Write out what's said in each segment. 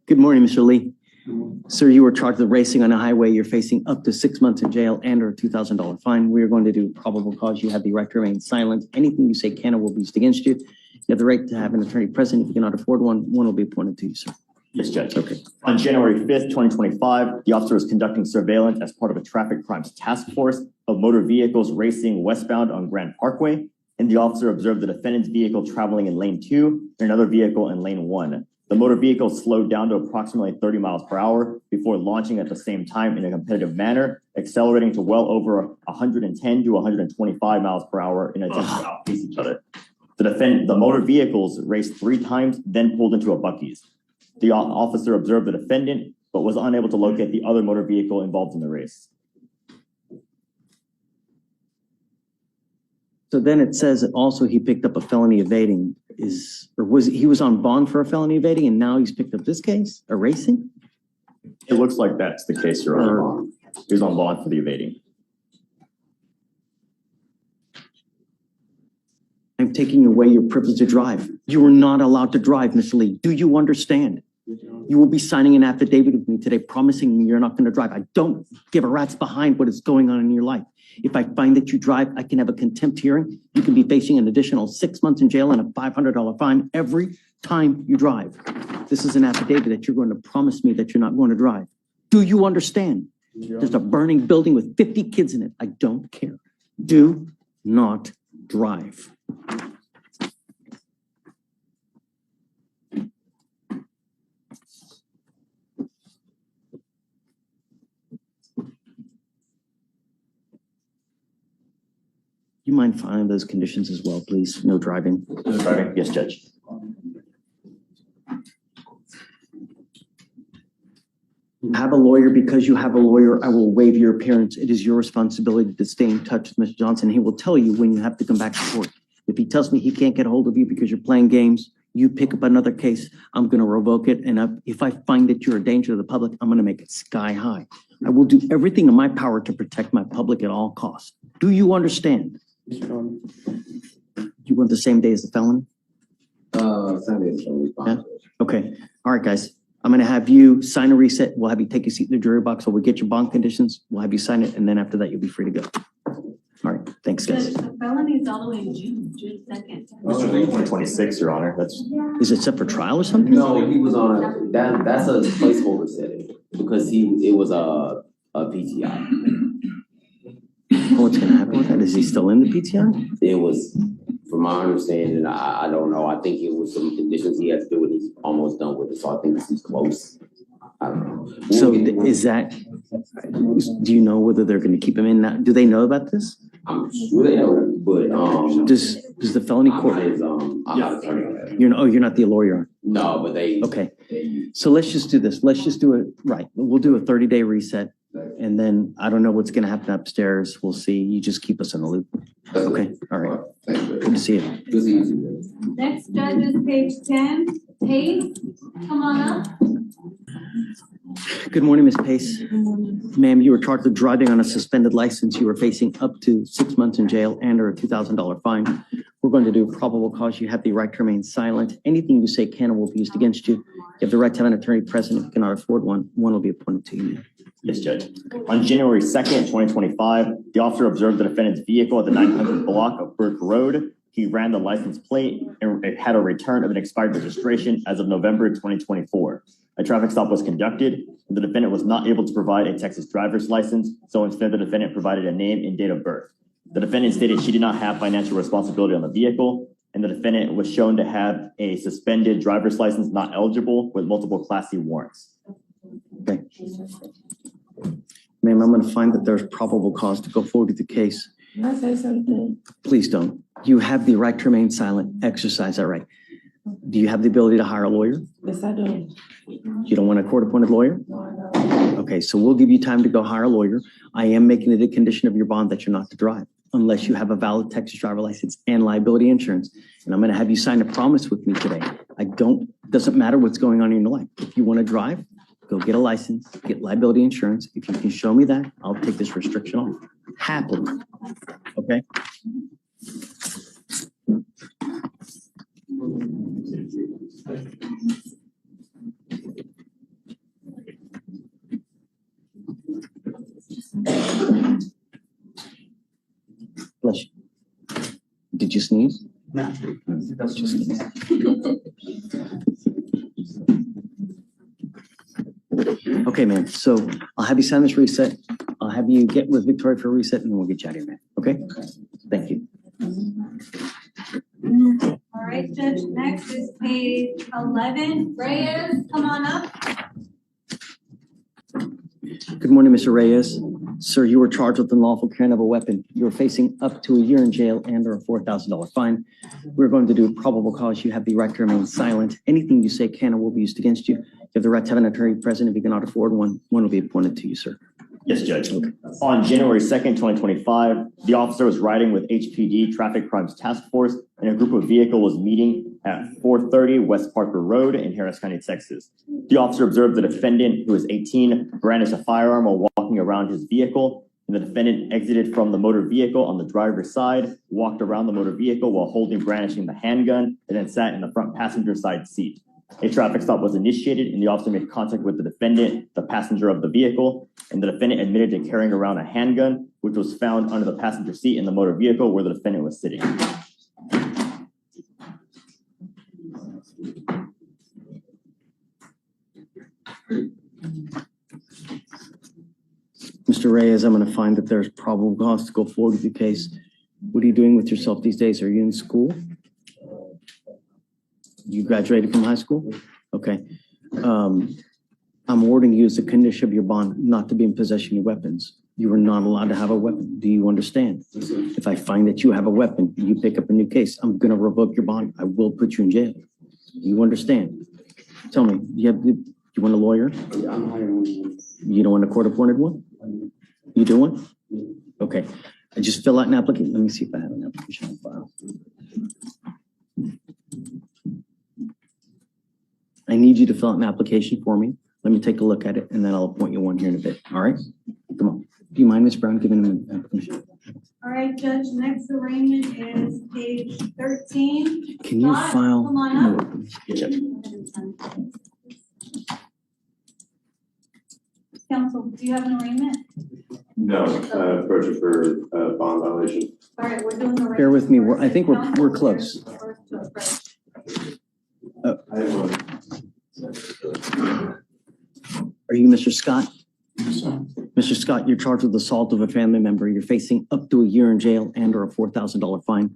Good morning, Mr. Lee. Sir, you were charged with racing on a highway. You're facing up to 6 months in jail and or a $2,000 fine. We are going to do probable cause. You have the right to remain silent. Anything you say can or will be used against you. You have the right to have an attorney present. If you cannot afford one, one will be appointed to you, sir. Yes, Judge. Okay. On January 5th, 2025, the officer was conducting surveillance as part of a traffic crimes task force of motor vehicles racing westbound on Grand Parkway, and the officer observed the defendant's vehicle traveling in lane 2 and another vehicle in lane 1. The motor vehicle slowed down to approximately 30 miles per hour before launching at the same time in a competitive manner, accelerating to well over 110 to 125 miles per hour in an attempt to outpace each other. The motor vehicles raced 3 times, then pulled into a Buc-ee's. The officer observed the defendant, but was unable to locate the other motor vehicle involved in the race. So then it says that also he picked up a felony evading. He was on bond for a felony evading and now he's picked up this case, a racing? It looks like that's the case, Your Honor. He was on bond for the evading. I'm taking away your privilege to drive. You are not allowed to drive, Mr. Lee. Do you understand? You will be signing an affidavit with me today promising me you're not going to drive. I don't give a rat's behind what is going on in your life. If I find that you drive, I can have a contempt hearing. You can be facing an additional 6 months in jail and a $500 fine every time you drive. This is an affidavit that you're going to promise me that you're not going to drive. Do you understand? There's a burning building with 50 kids in it. I don't care. Do not drive. You mind filing those conditions as well, please? No driving. No driving. Yes, Judge. Have a lawyer. Because you have a lawyer, I will waive your appearance. It is your responsibility to stay in touch with Mr. Johnson. He will tell you when you have to come back to court. If he tells me he can't get a hold of you because you're playing games, you pick up another case, I'm going to revoke it. And if I find that you're a danger to the public, I'm going to make it sky high. I will do everything in my power to protect my public at all costs. Do you understand? You want the same day as the felony? Same day as the felony. Yeah? Okay. All right, guys. I'm going to have you sign a reset. We'll have you take a seat in the jury box. We'll get your bond conditions. We'll have you sign it. And then after that, you'll be free to go. All right. Thanks, guys. The felony is all the way in June 2nd. Mr. Lee, 2026, Your Honor. Is it set for trial or something? No, he was on that's a placeholder setting because it was a PTI. Oh, what's going to happen with that? Is he still in the PTI? It was, from my understanding, I don't know. I think it was some conditions he had to do and he's almost done with it. So I think he's close. I don't know. So is that, do you know whether they're going to keep him in now? Do they know about this? I'm sure they know, but does the felony court? I'm not attorney on that. You're not the lawyer. No, but they. Okay. So let's just do this. Let's just do it right. We'll do a 30-day reset. And then I don't know what's going to happen upstairs. We'll see. You just keep us in the loop. Okay. All right. Good to see you. Good to see you. Next judge is page 10. Pace, come on up. Good morning, Ms. Pace. Ma'am, you were charged with driving on a suspended license. You were facing up to 6 months in jail and or a $2,000 fine. We're going to do probable cause. You have the right to remain silent. Anything you say can or will be used against you. You have the right to have an attorney present. If you cannot afford one, one will be appointed to you. Yes, Judge. On January 2nd, 2025, the officer observed the defendant's vehicle at the 900 block of Burke Road. He ran the license plate and it had a return of an expired registration as of November 2024. A traffic stop was conducted. The defendant was not able to provide a Texas driver's license, so instead the defendant provided a name and date of birth. The defendant stated she did not have financial responsibility on the vehicle, and the defendant was shown to have a suspended driver's license not eligible with multiple Class C warrants. Okay. Ma'am, I'm going to find that there's probable cause to go forward with the case. Can I say something? Please don't. You have the right to remain silent. Exercise that right. Do you have the ability to hire a lawyer? Yes, I do. You don't want a court-appointed lawyer? No, I don't. Okay, so we'll give you time to go hire a lawyer. I am making it a condition of your bond that you're not to drive unless you have a valid Texas driver license and liability insurance. And I'm going to have you sign a promise with me today. Doesn't matter what's going on in your life. If you want to drive, go get a license, get liability insurance. If you can show me that, I'll take this restriction off. Happily. Okay? Did you sneeze? No. Okay, man. So I'll have you sign this reset. I'll have you get with Victoria for a reset and then we'll get you out of here, man. Okay? Thank you. All right, Judge, next is page 11. Reyes, come on up. Good morning, Mr. Reyes. Sir, you were charged with unlawful carrying of a weapon. You're facing up to a year in jail and or a $4,000 fine. We're going to do probable cause. You have the right to remain silent. Anything you say can or will be used against you. You have the right to have an attorney present. If you cannot afford one, one will be appointed to you, sir. Yes, Judge. On January 2nd, 2025, the officer was riding with HPD Traffic Crimes Task Force and a group of vehicles was meeting at 430 West Parker Road in Harris County, Texas. The officer observed the defendant, who was 18, brandish a firearm while walking around his vehicle, and the defendant exited from the motor vehicle on the driver's side, walked around the motor vehicle while brandishing the handgun, and then sat in the front passenger side seat. A traffic stop was initiated and the officer made contact with the defendant, the passenger of the vehicle, and the defendant admitted to carrying around a handgun, which was found under the passenger seat in the motor vehicle where the defendant was sitting. Mr. Reyes, I'm going to find that there's probable cause to go forward with the case. What are you doing with yourself these days? Are you in school? You graduated from high school? Okay. I'm ordering you as a condition of your bond not to be in possession of weapons. You are not allowed to have a weapon. Do you understand? If I find that you have a weapon and you pick up a new case, I'm going to revoke your bond. I will put you in jail. Do you understand? Tell me, you want a lawyer? Yeah, I'm hiring one. You don't want a court-appointed one? You do one? Okay. I just fill out an application. Let me see if I have an application on file. I need you to fill out an application for me. Let me take a look at it, and then I'll appoint you one here in a bit. All right? Come on. Do you mind, Ms. Brown, giving him an application? All right, Judge, next arraignment is page 13. Can you Scott, file? come on up. Counsel, do you have an arraignment? No, approaching for bond violation. All right, we're doing the arraignment. Bear with me. first. I think we're Counsel, close. first to approach. I have one. Are you Mr. Scott? Yes, sir. Mr. Scott, you're charged with assault of a family member. You're facing up to a year in jail and or a $4,000 fine.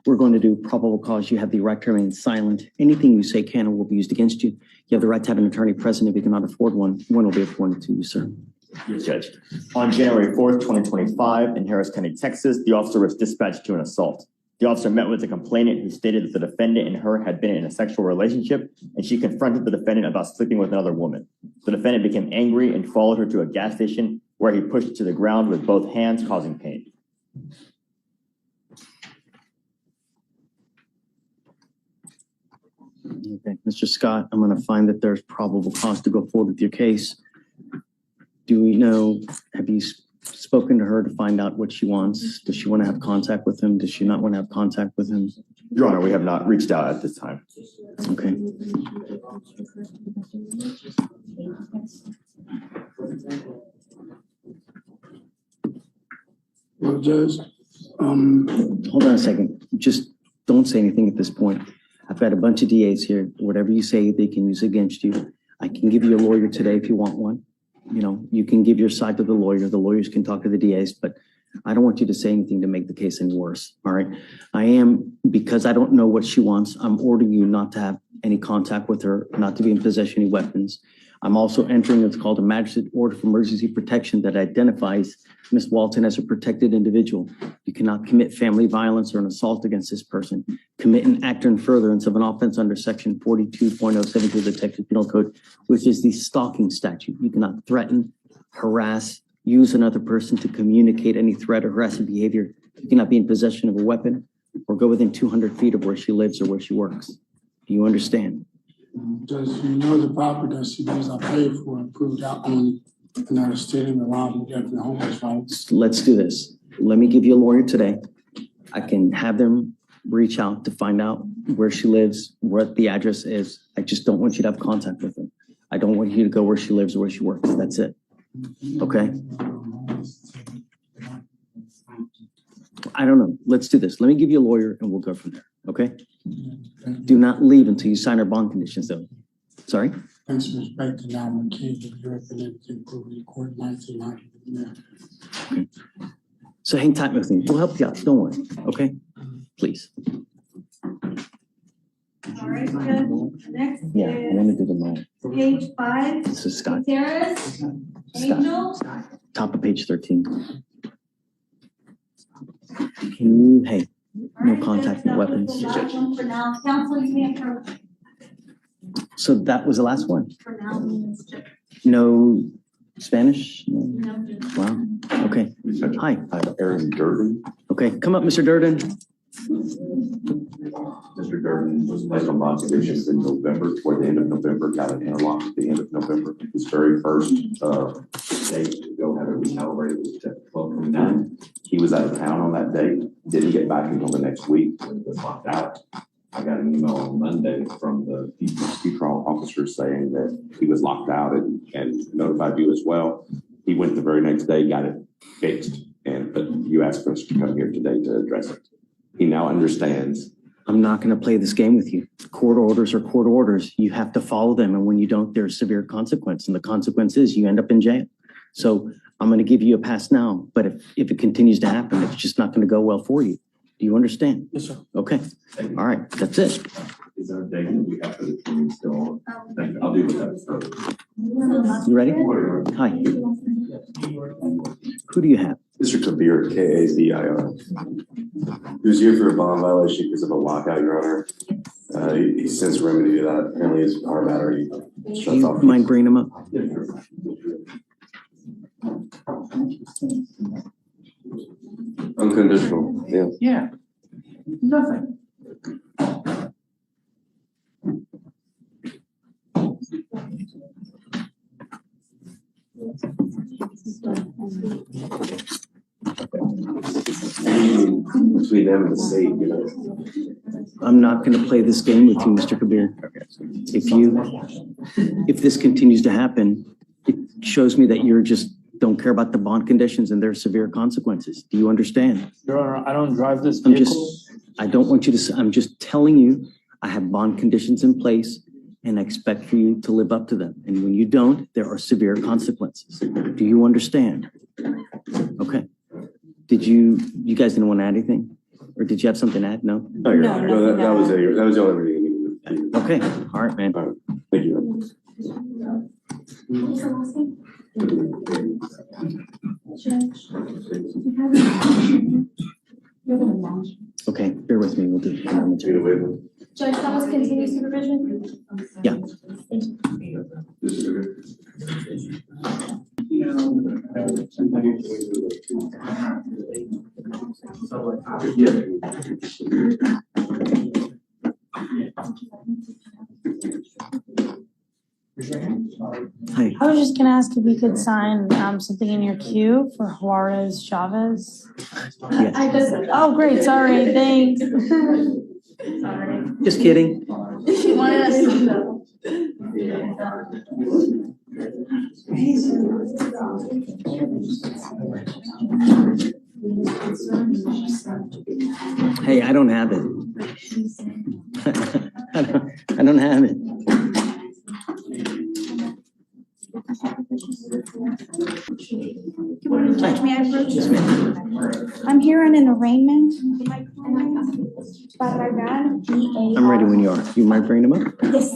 We're going to do probable cause. You have the right to remain silent. Anything you say can or will be used against you. You have the right to have an attorney present. If you cannot afford one, one will be appointed to you, sir. Yes, Judge. On January 4th, 2025, in Harris County, Texas, the officer was dispatched to an assault. The officer met with the complainant who stated that the defendant and her had been in a sexual relationship, and she confronted the defendant about sleeping with another woman. The defendant became angry and followed her to a gas station where he pushed her to the ground with both hands, causing pain. Okay, Mr. Scott, I'm going to find that there's probable cause to go forward with your case. Do we know, have you spoken to her to find out what she wants? Does she want to have contact with him? Does she not want to have contact with him? Your Honor, we have not reached out at this time. Okay. Well, Judge, Hold on a second. Just don't say anything at this point. I've got a bunch of DAs here. Whatever you say, they can use against you. I can give you a lawyer today if you want one. You know, you can give your side to the lawyer. The lawyers can talk to the DAs, but I don't want you to say anything to make the case any worse. All right. Because I don't know what she wants, I'm ordering you not to have any contact with her, not to be in possession of any weapons. I'm also entering what's called a magistrate order for emergency protection that identifies Ms. Walton as a protected individual. You cannot commit family violence or an assault against this person. Commit an act in furtherance of an offense under section 42.072 of the Texas Penal Code, which is the stalking statute. You cannot threaten, harass, use another person to communicate any threat or harassing behavior. You cannot be in possession of a weapon or go within 200 feet of where she lives or where she works. Do you understand? Judge, you know the property that she lives, I paid for and proved out on another state and allowed me to get the homeless, right? Let's do this. Let me give you a lawyer today. I can have them reach out to find out where she lives, what the address is. I just don't want you to have contact with her. I don't want you to go where she lives or where she works. That's it. Okay? I don't know. Let's do this. Let me give you a lawyer and we'll go from there, okay? Do not leave until you sign our bond conditions, though. Sorry? Thanks for respecting our McKay, if you're representing to improve the court, might say not. So hang tight with me. We'll help you out. Don't worry, okay? Please. All right, Judge. Next Yeah, I want to is do the mine. page 5. This is Scott. Gutierrez, Angel. Top of page 13. Can you, hey, no contact with weapons. The last one for now. Counsel, you may approach. So that was the last one. For now, Judge. No Spanish? No. No. Wow, okay. Hi, Aaron Durden. okay, come up, Mr. Durden. Mr. Durden was placed on bond conditions in November, toward the end of November, got an interlock at the end of November. His very first date to go have it recalibrated was 12/29. He was out of town on that date, didn't get back until the next week when he was locked out. I got an email on Monday from the trial officer saying that he was locked out and notified you as well. He went the very next day, got it fixed, but you asked us to come here today to address it. He now understands. I'm not going to play this game with you. Court orders are court orders. You have to follow them. And when you don't, there's severe consequence. And the consequence is you end up in jail. So I'm going to give you a pass now. But if it continues to happen, it's just not going to go well for you. Do you understand? Yes, sir. Okay. All right. That's it. Is there a date that we have for the training still on? Thank you. I'll do that. You ready? Hi. Who do you have? Mr. Kabir, K-A-B-I-R. He was here for a bond violation because of a lockout, Your Honor. He since remedied that. Apparently his car battery Do shuts you off. mind bringing him up? Unconditional, yeah. Yeah. Nothing. Between them and the state, you know. I'm not going to play this game with you, Mr. Kabir. If this continues to happen, it shows me that you're just don't care about the bond conditions and their severe consequences. Do you understand? Your Honor, I don't drive this I'm vehicle. I don't want you to, I'm just telling you, I have bond conditions in place and I expect for you to live up to them. And when you don't, there are severe consequences. Do you understand? Okay. You guys didn't want to add anything? Or did you have something to add? No? No, Your Honor. No, that was it. That was the only reading. Okay. All right, man. All right. Thank you. Okay, bear with me. We'll do it momentarily. Judge, that was continued supervision? Yeah. Hi. I was just gonna ask if we could sign something in your queue for Juarez Chavez. Yeah. Oh, great, sorry, thanks. Just kidding. She wanted us to. Hey, I don't have it. I don't have it. Good morning, Judge. May I approach? Yes, ma'am. I'm here on an arraignment. Barragan, B-A-R. I'm ready when you are. You mind bringing them up? Yes.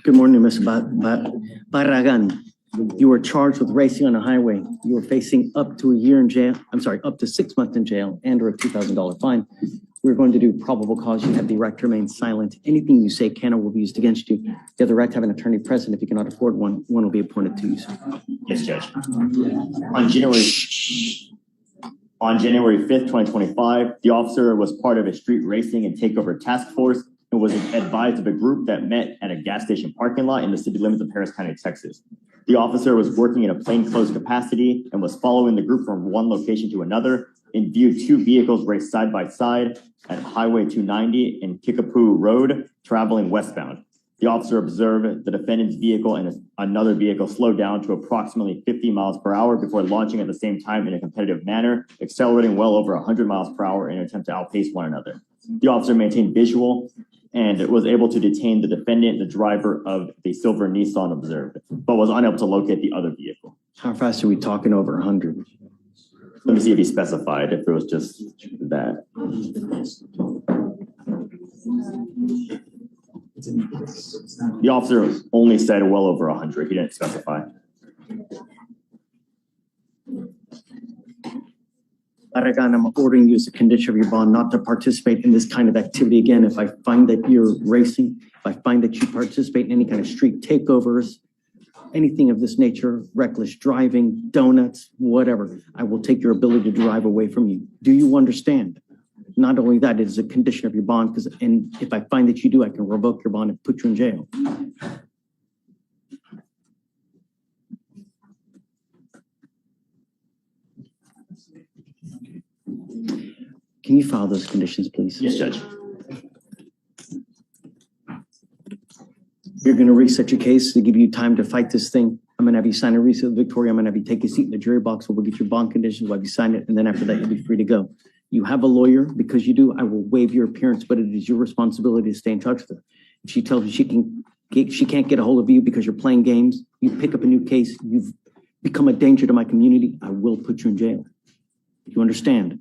Good morning, Ms. Barragan. You were charged with racing on a highway. You were facing up to a year in jail. I'm sorry, up to 6 months in jail and or a $2,000 fine. We're going to do probable cause. You have the right to remain silent. Anything you say can or will be used against you. You have the right to have an attorney present. If you cannot afford one, one will be appointed to you. Yes, Judge. On January 5th, 2025, the officer was part of a street racing and takeover task force and was advised of a group that met at a gas station parking lot in the city limits of Harris County, Texas. The officer was working in a plainclothes capacity and was following the group from one location to another and viewed two vehicles raced side by side at Highway 290 and Kickapoo Road, traveling westbound. The officer observed the defendant's vehicle and another vehicle slow down to approximately 50 miles per hour before launching at the same time in a competitive manner, accelerating well over 100 miles per hour in an attempt to outpace one another. The officer maintained visual and was able to detain the defendant, the driver of the silver Nissan observed, but was unable to locate the other vehicle. How fast are we talking over 100? Let me see if he specified, if it was just that. The officer only said well over 100. He didn't specify. Aragan, I'm ordering you as a condition of your bond not to participate in this kind of activity again. If I find that you're racing, if I find that you participate in any kind of street takeovers, anything of this nature, reckless driving, donuts, whatever, I will take your ability to drive away from you. Do you understand? Not only that, it is a condition of your bond, and if I find that you do, I can revoke your bond and put you in jail. Can you file those conditions, please? Yes, Judge. You're going to reset your case to give you time to fight this thing. I'm going to have you sign a reset, Victoria. I'm going to have you take a seat in the jury box where we'll get your bond conditions. We'll have you sign it, and then after that, you'll be free to go. You have a lawyer. Because you do, I will waive your appearance, but it is your responsibility to stay in touch with her. If she tells you she can't get a hold of you because you're playing games, you pick up a new case, you've become a danger to my community, I will put you in jail. You understand?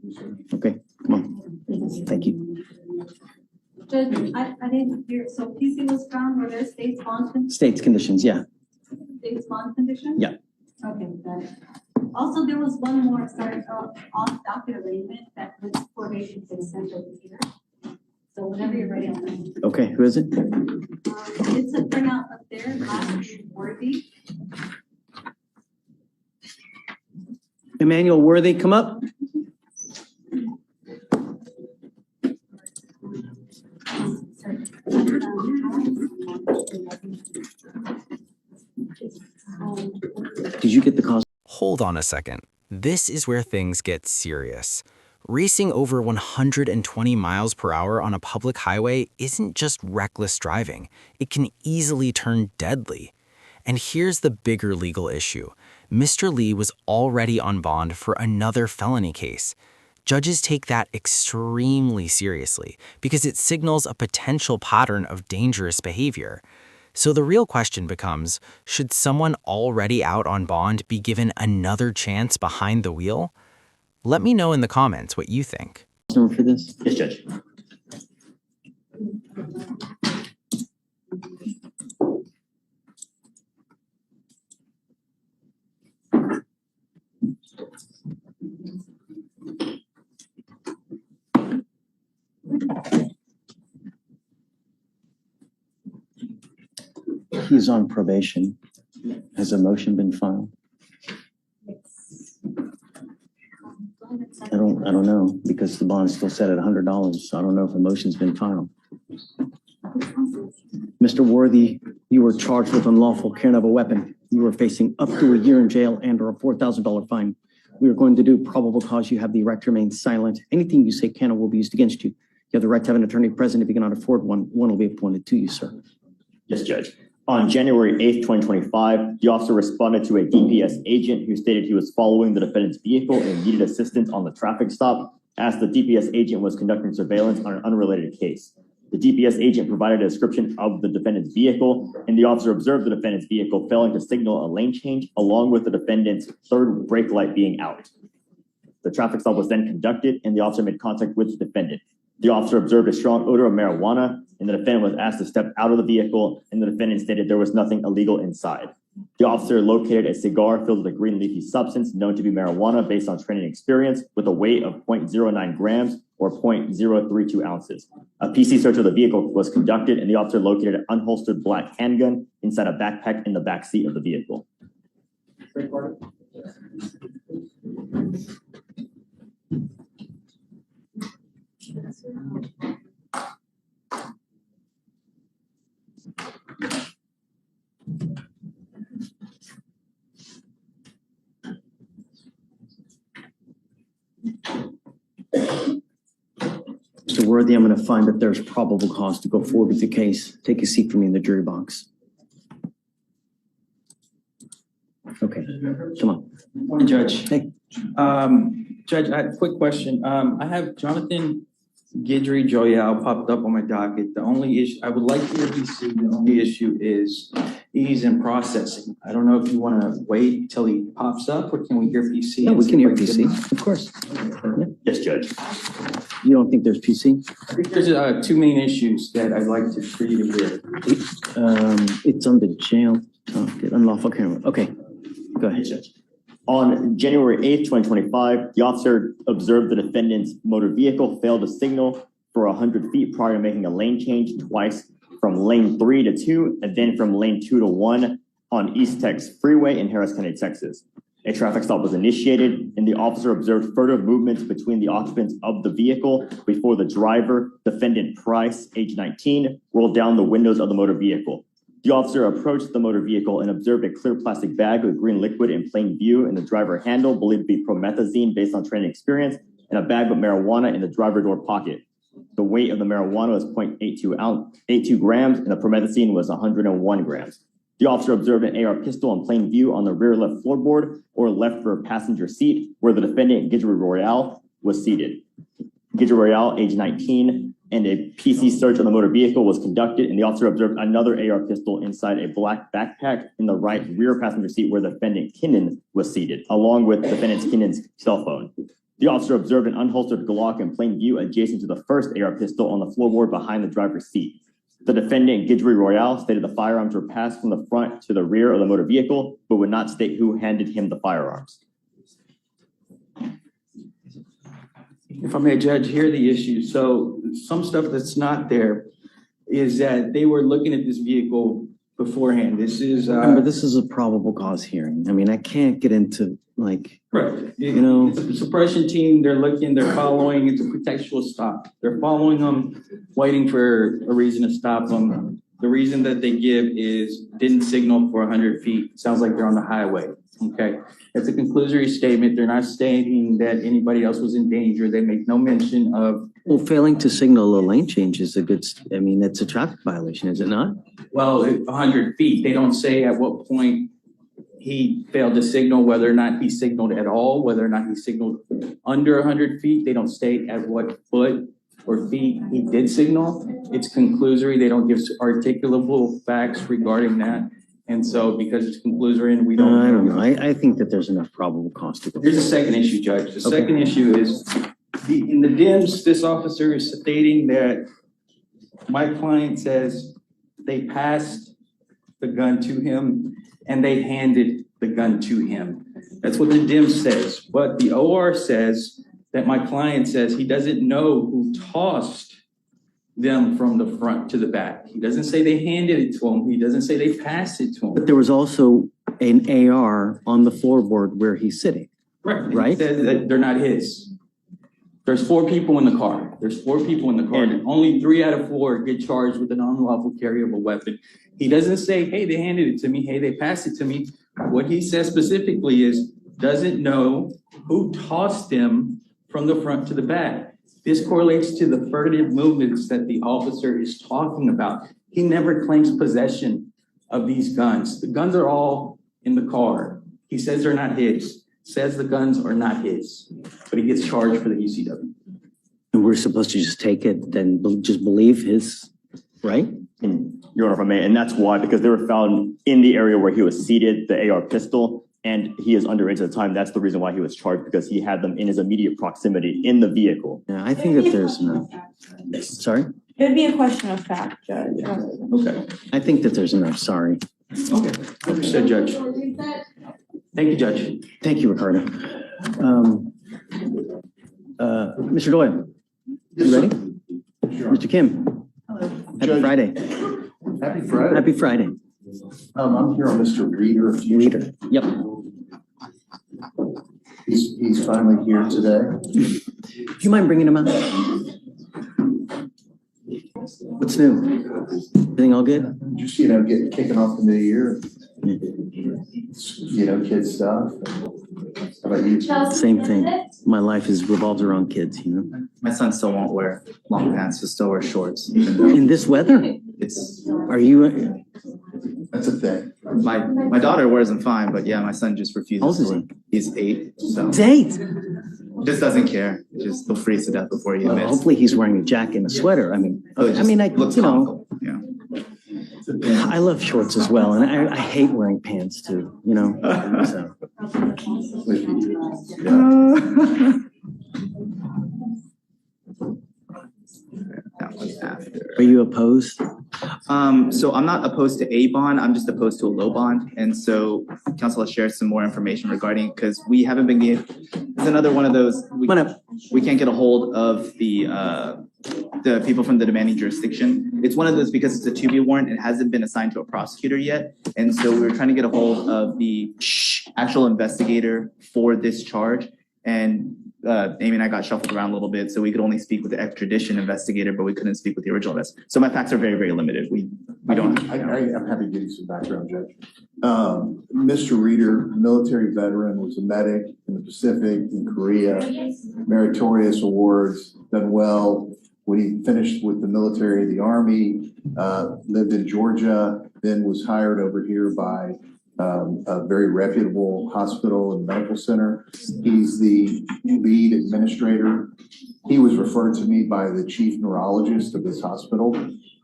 Okay, come on. Thank you. Judge, I didn't hear, so PC was found, were there state's bond conditions? States conditions, yeah. State's bond conditions? Yeah. Okay, got it. Also, there was one more, off-docket arraignment that was probation to send over here. So whenever you're ready, I'll know. Okay, who is it? It's a printout up there, last name Worthy. Emmanuel Worthy, come up. Did you get the cause? Hold on a second. This is where things get serious. Racing over 120 miles per hour on a public highway isn't just reckless driving. It can easily turn deadly. And here's the bigger legal issue. Mr. Lee was already on bond for another felony case. Judges take that extremely seriously because it signals a potential pattern of dangerous behavior. So the real question becomes, should someone already out on bond be given another chance behind the wheel? Let me know in the comments what you think. Number for this? Yes, Judge. He's on probation. Has a motion been filed? I don't know, because the bond's still set at $100, so I don't know if a motion's been filed. Mr. Worthy, you were charged with unlawful carrying of a weapon. You are facing up to a year in jail and or a $4,000 fine. We are going to do probable cause. You have the right to remain silent. Anything you say can or will be used against you. You have the right to have an attorney present. If you cannot afford one, one will be appointed to you, sir. Yes, Judge. On January 8th, 2025, the officer responded to a DPS agent who stated he was following the defendant's vehicle and needed assistance on the traffic stop, as the DPS agent was conducting surveillance on an unrelated case. The DPS agent provided a description of the defendant's vehicle, and the officer observed the defendant's vehicle failing to signal a lane change, along with the defendant's third brake light being out. The traffic stop was then conducted, and the officer made contact with the defendant. The officer observed a strong odor of marijuana, and the defendant was asked to step out of the vehicle, and the defendant stated there was nothing illegal inside. The officer located a cigar filled with a green leafy substance known to be marijuana based on training experience with a weight of 0.09 grams or 0.032 ounces. A PC search of the vehicle was conducted, and the officer located an unholstered black handgun inside a backpack in the back seat of the vehicle. Worthy, I'm going to find that there's probable cause to go forward with the case. Take a seat for me in the jury box. Okay, come on. Morning, Judge. Hey. Judge, I have a quick question. I have Jonathan Guidry Joyal popped up on my docket. The only issue, I would like to hear PC, the only issue is he's in processing. I don't know if you want to wait till he pops up or can we hear PC? Yeah, we can hear PC, of course. Yeah. Yes, Judge. You don't think there's PC? I think there's two main issues that I'd like for you to hear. It's on the jail docket, unlawful camera. Okay, go ahead, Judge. On January 8th, 2025, the officer observed the defendant's motor vehicle fail to signal for 100 feet prior to making a lane change twice from lane 3 to 2 and then from lane 2 to 1 on East Tex Freeway in Harris County, Texas. A traffic stop was initiated and the officer observed further movements between the occupants of the vehicle before the driver, defendant Price, age 19, rolled down the windows of the motor vehicle. The officer approached the motor vehicle and observed a clear plastic bag with green liquid in plain view in the driver handle, believed to be promethazine based on training experience, and a bag with marijuana in the driver door pocket. The weight of the marijuana was 0.82 grams, and the promethazine was 101 grams. The officer observed an AR pistol in plain view on the rear left floorboard or left rear passenger seat, where the defendant, Guidry Royale, was seated. Guidry Royale, age 19, and a PC search on the motor vehicle was conducted, and the officer observed another AR pistol inside a black backpack in the right rear passenger seat where defendant Kinnan was seated, along with defendant Kinnan's cell phone. The officer observed an unholstered Glock in plain view adjacent to the first AR pistol on the floorboard behind the driver's seat. The defendant, Guidry Royale, stated the firearms were passed from the front to the rear of the motor vehicle, but would not state who handed him the firearms. If I may, Judge, hear the issue. So some stuff that's not there is that they were looking at this vehicle beforehand. This is Remember, this is a probable cause hearing. I mean, I can't get into like, correct. You know, it's a suppression team. They're looking, they're following. It's a contextual stop. They're following them, waiting for a reason to stop them. The reason that they give is didn't signal for 100 feet. Sounds like they're on the highway. Okay. It's a conclusory statement. They're not stating that anybody else was in danger. They make no mention of. Well, failing to signal a lane change is a good, I mean, that's a traffic violation, is it not? Well, 100 feet. They don't say at what point he failed to signal, whether or not he signaled at all, whether or not he signaled under 100 feet. They don't state at what foot or feet he did signal. It's conclusory. They don't give articulable facts regarding that. And so because it's conclusory and we don't I don't know. I think that there's enough probable cause to go. Here's the second issue, Judge. The second issue is in the DIMS, this officer is stating that my client says they passed the gun to him and they handed the gun to him. That's what the DIMS says. But the OR says that my client says he doesn't know who tossed them from the front to the back. He doesn't say they handed it to him. He doesn't say they passed it to him. But there was also an AR on the floorboard where he's sitting. Right. He said that they're not his. There's 4 people in the car. There's 4 people in the car. And only 3 out of 4 get charged with an unlawful carry of a weapon. He doesn't say, hey, they handed it to me. Hey, they passed it to me. What he says specifically is doesn't know who tossed them from the front to the back. This correlates to the furtive movements that the officer is talking about. He never claims possession of these guns. The guns are all in the car. He says they're not his, says the guns are not his, but he gets charged for the UCW. And we're supposed to just take it, then just believe his, right? And Your Honor, if I may, and that's why, because they were found in the area where he was seated, the AR pistol, and he is underage at the time. That's the reason why he was charged, because he had them in his immediate proximity in the vehicle. Yeah, I think that there's enough. Sorry? It would be a question of fact, Judge. Okay. I think that there's enough. Sorry. Okay. Understood, Judge. Thank you, Judge. Thank you, Ricardo. Mr. Doyle, you ready? Sure. Mr. Kim. Happy Judge. Friday. Happy Friday. Happy Friday. I'm here on Mr. Reader. Reader. Yep. He's finally here today. Do you mind bringing him out? What's new? Everything all good? Just, kicking off the new year. You know, kid stuff. How about you? Same thing. My life revolves around kids, you know? My son still won't wear long pants, he'll still wear shorts. In this weather? Are you? That's a thing. My daughter wears them fine, but yeah, my son just refuses. How old is he? He's 8, so. He's 8? Just doesn't care. Just he'll freeze to death before he admits. Hopefully he's wearing a jacket and a sweater. I mean, Looks you know, comical, yeah. I love shorts as well, and I hate wearing pants too, you know? So. That was after. Are you opposed? So I'm not opposed to a bond, I'm just opposed to a low bond. And so council has shared some more information regarding, because we haven't been getting, it's another one of those, we can't get a hold of the people from the demanding jurisdiction. It's one of those because it's a 2B warrant, it hasn't been assigned to a prosecutor yet. And so we were trying to get a hold of the actual investigator for this charge. And Amy and I got shuffled around a little bit, so we could only speak with the extradition investigator, but we couldn't speak with the original investigator. So my facts are very, very limited. We don't. I'm happy to give you some background, Judge. Mr. Reeder, military veteran, was a medic in the Pacific, in Korea, meritorious awards, done well. When he finished with the military, the Army, lived in Georgia, then was hired over here by a very reputable hospital and medical center. He's the lead administrator. He was referred to me by the chief neurologist of this hospital.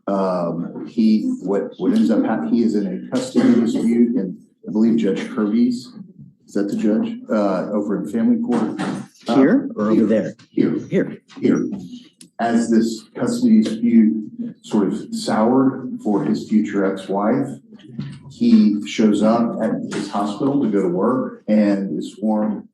What ends up happening, he is in a custody dispute, and I believe Judge Kirby's, is that the judge, over in family court? Here or over there? Here. As this custody dispute sort of soured for his future ex-wife, he shows up at his hospital to go to work and is sworn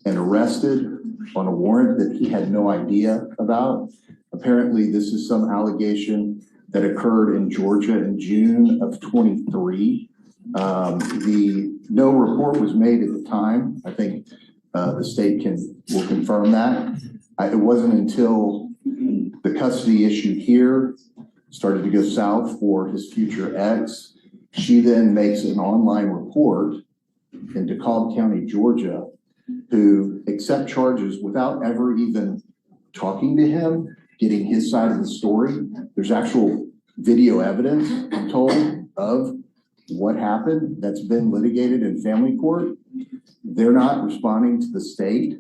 and arrested on a warrant that he had no idea about. Apparently, this is some allegation that occurred in Georgia in June of 23. No report was made at the time. I think the state will confirm that. It wasn't until the custody issue here started to go south for his future ex. She then makes an online report in DeKalb County, Georgia, who accept charges without ever even talking to him, getting his side of the story. There's actual video evidence, I'm told, of what happened that's been litigated in family court. They're not responding to the state.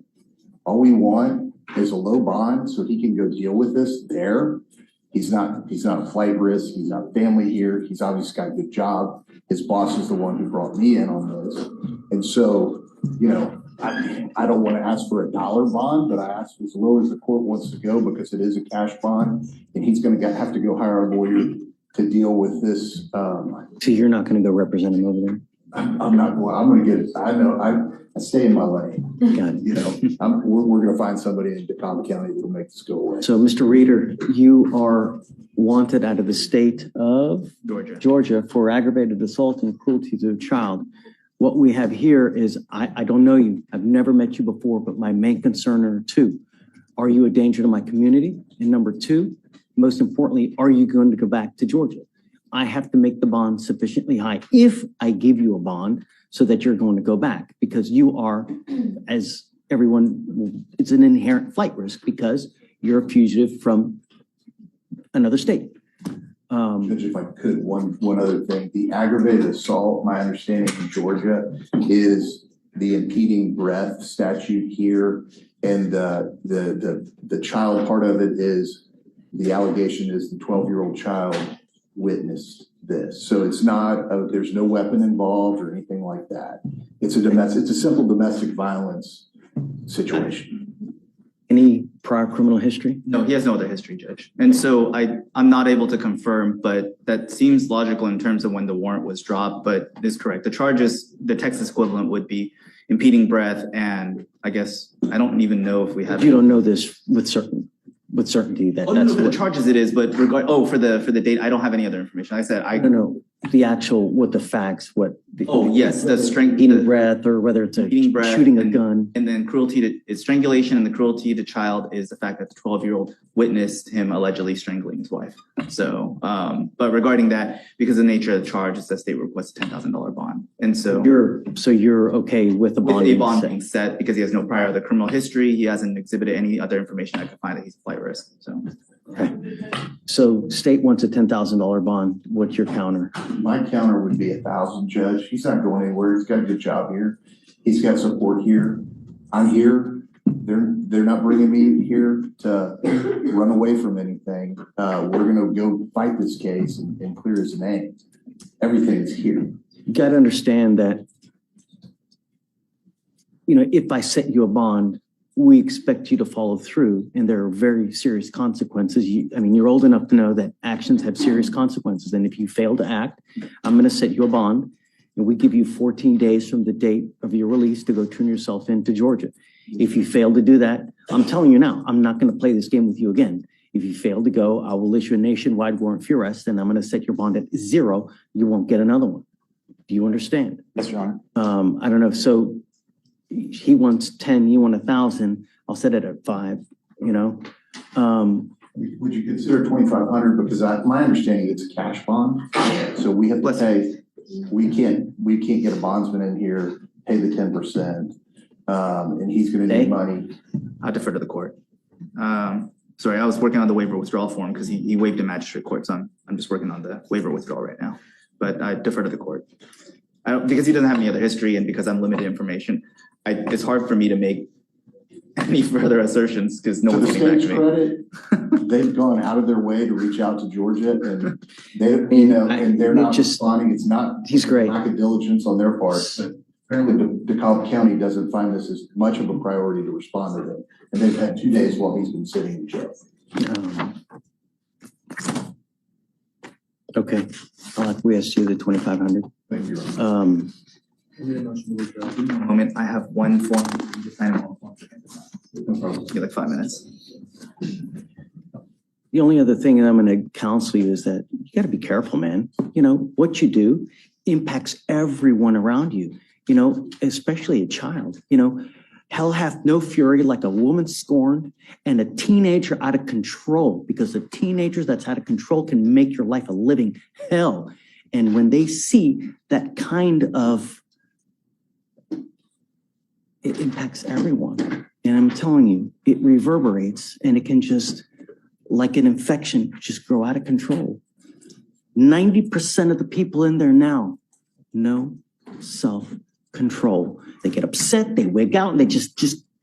All we want is a low bond so he can go deal with this there. He's not a flight risk. He's not family here. He's obviously got a good job. His boss is the one who brought me in on this. And so, you know, I don't want to ask for a dollar bond, but I ask as low as the court wants to go because it is a cash bond, and he's going to have to go hire a lawyer to deal with this. So you're not going to go represent him over there? I'm not going. I'm going to get. I know. I stay in my lane. Got it. You know, we're going to find somebody in DeKalb County that will make this go away. So, Mr. Reeder, you are wanted out of the state of Georgia for aggravated assault and cruelty to a child. What we have here is, I don't know you. I've never met you before, but my main concern are two. Are you a danger to my community? And number two, most importantly, are you going to go back to Georgia? I have to make the bond sufficiently high if I give you a bond so that you're going to go back, because you are, as everyone, it's an inherent flight risk because you're a fugitive from another state. Judge, if I could, one other thing. The aggravated assault, my understanding in Georgia, is the impeding breath statute here. And the child part of it is, the allegation is the 12-year-old child witnessed this. So it's not, there's no weapon involved or anything like that. It's a simple domestic violence situation. Any prior criminal history? No, he has no other history, Judge. And so I'm not able to confirm, but that seems logical in terms of when the warrant was dropped, but it is correct. The charges, the Texas equivalent would be impeding breath, and I guess, I don't even know if we have. You don't know this with certainty that that's for the charges it is, but for the date, I don't have any other information. Like I said, I don't know. the actual, what the facts, what. Oh, yes, the strength. Eating breath, or whether it's Eating breath shooting a and- gun. And then cruelty to, it's strangulation, and the cruelty to child is the fact that the 12-year-old witnessed him allegedly strangling his wife. So, but regarding that, because of the nature of the charge, it's that state requests a $10,000 bond. And so. You're okay with the bond? With a being bond set? being set, because he has no prior other criminal history, he hasn't exhibited any other information that could find that he's a flight risk, so. Okay. So state wants a $10,000 bond. What's your counter? My counter would be 1,000, Judge. He's not going anywhere. He's got a good job here. He's got support here. I'm here. They're not bringing me here to run away from anything. We're gonna go fight this case and clear his name. Everything's here. You got to understand that, if I set you a bond, we expect you to follow through, and there are very serious consequences. You're old enough to know that actions have serious consequences. And if you fail to act, I'm going to set you a bond, and we give you 14 days from the date of your release to go turn yourself into Georgia. If you fail to do that, I'm telling you now, I'm not going to play this game with you again. If you fail to go, I will issue a nationwide warrant for your arrest, and I'm going to set your bond at 0. You won't get another one. Do you understand? Yes, Your Honor. I don't know. So he wants 10, you want 1,000. I'll set it at 5, Would you consider 2,500? Because my understanding, it's a cash bond. So we have to pay, we can't get a bondsman in here, pay the 10%. And he's gonna need money. I'll defer to the court. Sorry, I was working on the waiver withdrawal form because he waived in magistrate court, so I'm just working on the waiver withdrawal right now. But I defer to the court. Because he doesn't have any other history and because I'm limited information, it's hard for me to make any further assertions because no one's getting back to me. Credit, they've gone out of their way to reach out to Georgia, and and they're not responding. It's not lack of diligence on their part. But apparently, DeKalb County doesn't find this as much of a priority to respond to them, and they've had 2 days while he's been sitting in jail. Okay, I'll acquiesce to the 2,500. Thank you. Moment, I have one form. Sign them all. Give like 5 minutes. The only other thing that I'm going to counsel you is that you got to be careful, man. What you do impacts everyone around you, especially a child. Hell hath no fury like a woman scorned and a teenager out of control, because a teenager that's out of control can make your life a living hell. And when they see that kind of, it impacts everyone. And I'm telling you, it reverberates, and it can just, like an infection, just grow out of control. 90% of the people in there now, no self-control. They get upset, they wig out, and they just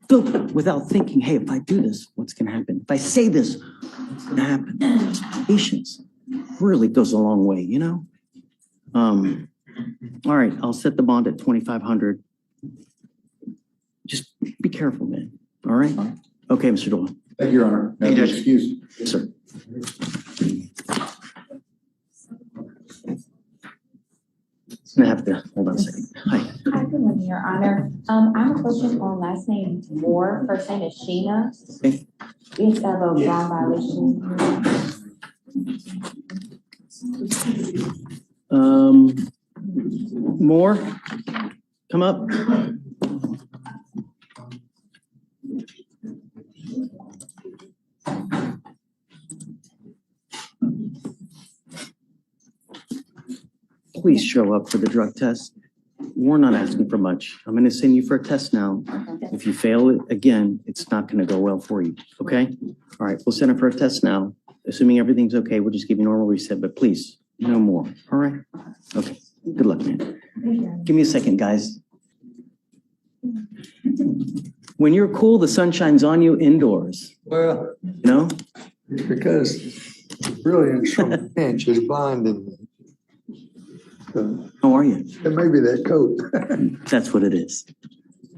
go without thinking, hey, if I do this, what's going to happen? If I say this, what's going to happen? Just patience really goes a long way, All right, I'll set the bond at 2,500. Just be careful, man. All right? Okay, Mr. Dolan. Thank you, Your Honor. Thank you, Judge. Excuse. Yes, sir. I have to, hold on a second. Hi. Hi, good morning, Your Honor. I'm focusing on last name Moore, first name is Sheena. Okay. It's of a bond violation. Moore, come up. Please show up for the drug test. We're not asking for much. I'm going to send you for a test now. If you fail it again, it's not going to go well for you. Okay? All right, we'll send it for a test now. Assuming everything's okay, we'll just give you a normal reset, but please, no more. All right? Okay. Good luck, man. Give me a second, guys. When you're cool, the sun shines on you indoors. Well, It's because brilliance from a pinch is blinding me. So, how are you? it may be that coat. That's what it is.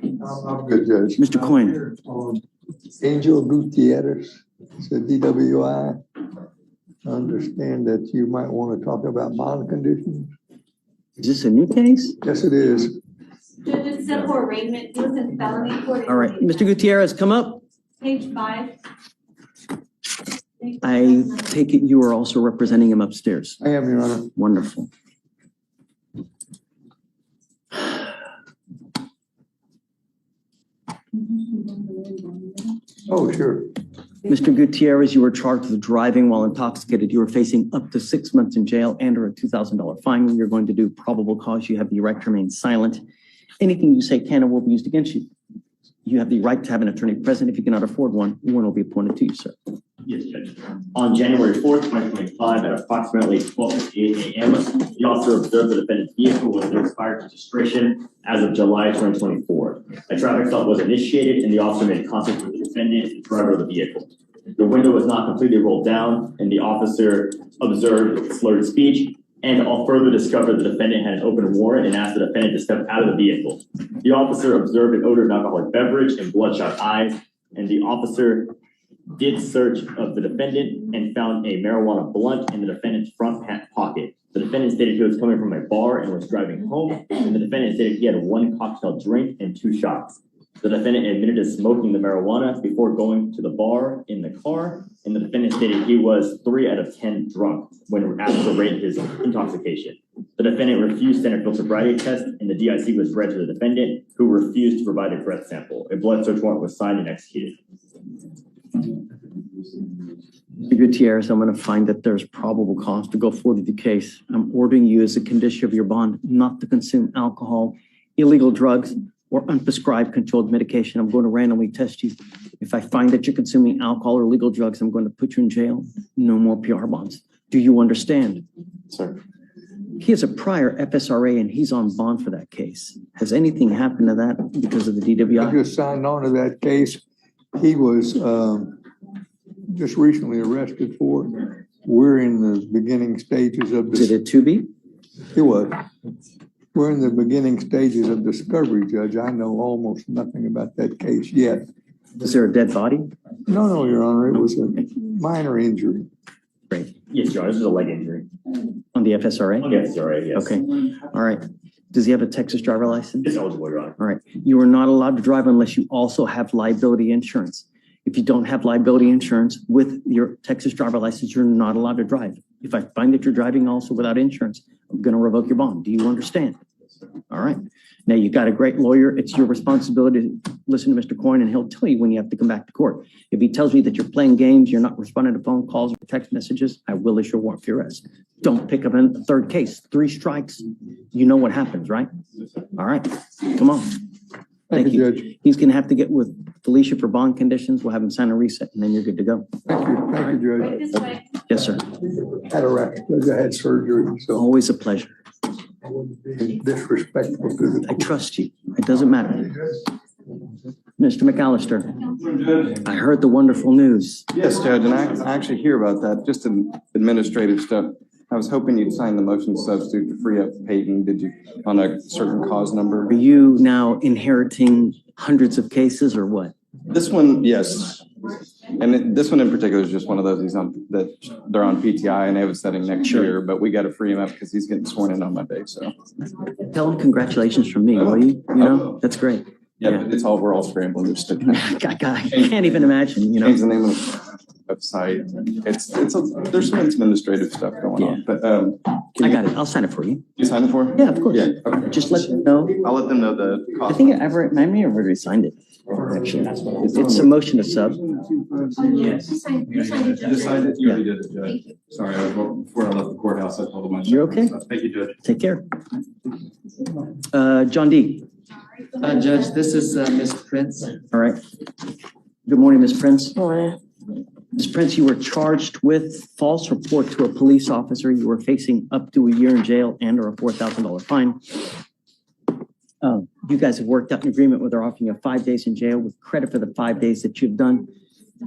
I'm good, Judge. Mr. Coyne. Angel Gutierrez, it's a DWI. I understand that you might want to talk about bond conditions. Is this a new case? Yes, it is. Judge, it's set for arraignment. He was in felony court. All right, Mr. Gutierrez, come up. Page 5. I take it you are also representing him upstairs. I am, Your Honor. Wonderful. Oh, sure. Mr. Gutierrez, you were charged with driving while intoxicated. You were facing up to 6 months in jail and or a $2,000 fine. You're going to do probable cause. You have the right to remain silent. Anything you say can and will be used against you. You have the right to have an attorney present. If you cannot afford one will be appointed to you, sir. Yes, Judge. On January 4th, 2025, at approximately 12:58 a.m., the officer observed the defendant's vehicle was in expired registration as of July 2024. A traffic stop was initiated and the officer made contact with the defendant and driver of the vehicle. The window was not completely rolled down and the officer observed slurred speech and further discovered the defendant had an open warrant and asked the defendant to step out of the vehicle. The officer observed an odor of alcoholic beverage and bloodshot eyes, and the officer did search of the defendant and found a marijuana blunt in the defendant's front pocket. The defendant stated he was coming from a bar and was driving home, and the defendant stated he had 1 cocktail drink and 2 shots. The defendant admitted to smoking the marijuana before going to the bar in the car, and the defendant stated he was 3 out of 10 drunk when asked to rate his intoxication. The defendant refused to enter a sobriety test, and the DIC was read to the defendant, who refused to provide a breath sample. A blood search warrant was signed and executed. Mr. Gutierrez, I'm going to find that there's probable cause to go forward with the case. I'm ordering you as a condition of your bond not to consume alcohol, illegal drugs, or unprescribed controlled medication. I'm going to randomly test you. If I find that you're consuming alcohol or illegal drugs, I'm going to put you in jail. No more PR bonds. Do you understand? Sir. He has a prior FSRA and he's on bond for that case. Has anything happened to that because of the I DWI? just signed on to that case. He was just recently arrested for it. We're in the beginning stages of Is it a 2B? It was. We're in the beginning stages of discovery, Judge. I know almost nothing about that case yet. Is there a dead body? No, Your Honor. It was a minor injury. Great. Yes, Your Honor, this is a leg injury. On the FSRA? On the FSRA, yes. Okay. All right. Does he have a Texas driver license? It's eligible, Your Honor. All right. You are not allowed to drive unless you also have liability insurance. If you don't have liability insurance with your Texas driver license, you're not allowed to drive. If I find that you're driving also without insurance, I'm going to revoke your bond. Do you understand? All right. Now, you got a great lawyer. It's your responsibility to listen to Mr. Coyne, and he'll tell you when you have to come back to court. If he tells me that you're playing games, you're not responding to phone calls or text messages, I will issue a warrant for your arrest. Don't pick up a third case. 3 strikes. You know what happens, right? All right. Come on. Thank you, Judge. He's going to have to get with Fleischer for bond conditions. We'll have him sign a reset, and then you're good to go. Thank you. Thank you, Judge. This way. Yes, sir. Had a wreck. I had surgery, so Always a pleasure. I wouldn't be disrespectful to the I trust you. It doesn't matter. Mr. McAllister, I heard the wonderful news. Yes, Judge, and I actually hear about that, just some administrative stuff. I was hoping you'd sign the motion to substitute to free up Peyton. Did you, on a certain cause number? Are you now inheriting hundreds of cases or what? This one, yes. And this one in particular is just one of those, they're on PTI and they have a setting next year, but we got to free him up because he's getting sworn in on Monday, so. Tell him congratulations from me, will you? You know, that's great. Yeah, but we're all scrambling just to. I can't even imagine, you know. Change the name of the website. There's some administrative stuff going on, but. I got it. I'll sign it for you. You sign it for? Yeah, of course. Yeah, okay. Just let them know. I'll let them know the cost. I think I may have already signed it. Actually, it's a motion to sub. Yes. You signed it? You already did it, Judge. Sorry, before I left the courthouse, I told him. You're okay. Thank you, Judge. Take care. John D. Judge, this is Ms. Prince. All right. Good morning, Ms. Prince. Morning. Ms. Prince, you were charged with false report to a police officer. You were facing up to a year in jail and or a $4,000 fine. You guys have worked out an agreement where they're offering you 5 days in jail with credit for the 5 days that you've done.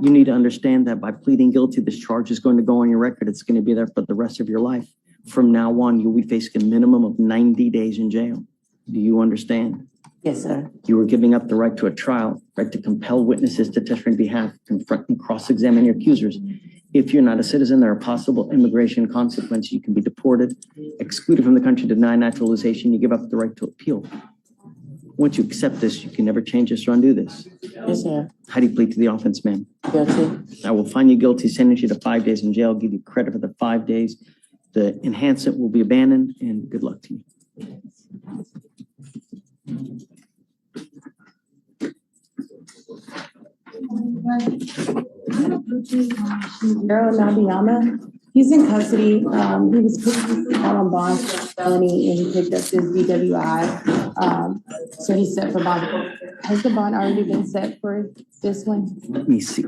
You need to understand that by pleading guilty, this charge is going to go on your record. It's going to be there for the rest of your life. From now on, you'll be facing a minimum of 90 days in jail. Do you understand? Yes, sir. You were giving up the right to a trial, right to compel witnesses to testify on behalf, confront and cross-examine your accusers. If you're not a citizen, there are possible immigration consequences. You can be deported, excluded from the country, denied naturalization. You give up the right to appeal. Once you accept this, you can never change this or undo this. Yes, sir. How do you plead to the offense, ma'am? Guilty. I will find you guilty, sentence you to 5 days in jail, give you credit for the 5 days. The enhancement will be abandoned, and good luck to you. Daryl Nabiyama, he's in custody. He was previously out on bond for a felony and he picked up his DWI. So he's set for bond. Has the bond already been set for this one? Let me see.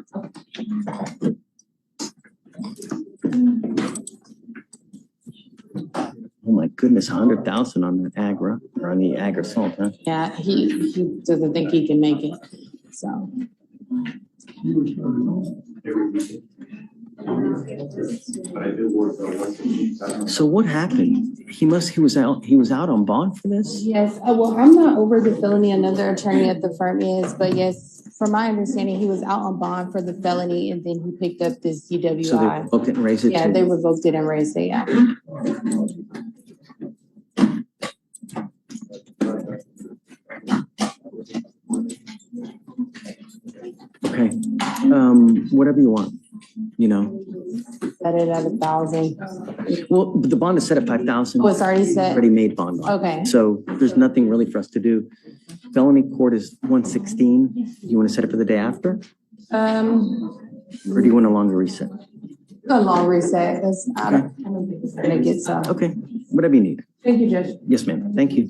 Oh my goodness, 100,000 on the Agra, or on the Agra assault, huh? Yeah, he doesn't think he can make it, so. So what happened? He was out on bond for this? Yes, well, I'm not over the felony, another attorney at the firm is, but yes, from my understanding, he was out on bond for the felony and then he picked up this DWI. So they revoked it and raised it? Yeah, too? they revoked it and raised it, yeah. Okay, whatever you want, you know. Set it at 1,000. Well, but the bond is set at 5,000. Oh, it's already set? Already made bond. Okay. So there's nothing really for us to do. Felony court is 116. You want to set it for the day after? Or do you want a longer reset? A long reset, because I don't think it's gonna get some. Okay, whatever you need. Thank you, Judge. Yes, ma'am. Thank you.